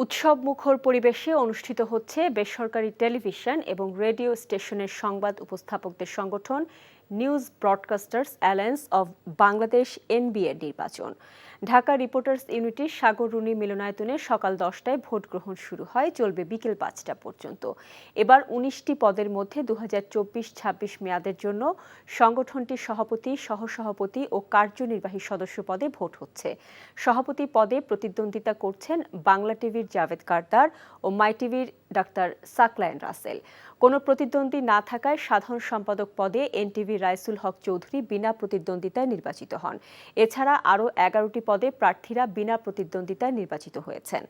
উৎসবমুখর পরিবেশে অনুষ্ঠিত হচ্ছে বেসরকারি টেলিভিশন এবং রেডিও স্টেশনের সংবাদ উপস্থাপকদের সংগঠন news broadcasters alliance of Bangladesh NBA নির্বাচন। ঢাকা রিপোর্টার্স ইউনিটির সাগররুনি মিলনায়তনে সকাল 10টায় ভোট গ্রহণ শুরু হয়, চলবে বিকেল 5টা পর্যন্ত। এবার 19টি পদের মধ্যে 2024-26 মেয়াদের জন্য সংগঠনটির সভাপতি, সহসভাপতি ও কার্যনির্বাহী সদস্য পদে ভোট হচ্ছে। সভাপতি পদে প্রতিদ্বন্দ্বিতা করছেন বাংলা টিভির জাভেদ কারদার ও মাই টিভির ডাক্তার সাকলায়েন রাসেল। কোনো প্রতিদ্বন্দ্বী না থাকায় সাধারণ সম্পাদক পদে এনটিভির রাইসুল হক চৌধুরী বিনা প্রতিদ্বন্দ্বিতায় নির্বাচিত হন। এছাড়া আরও 11টি পদে প্রার্থীরা বিনা প্রতিদ্বন্দ্বিতায় নির্বাচিত হয়েছেন।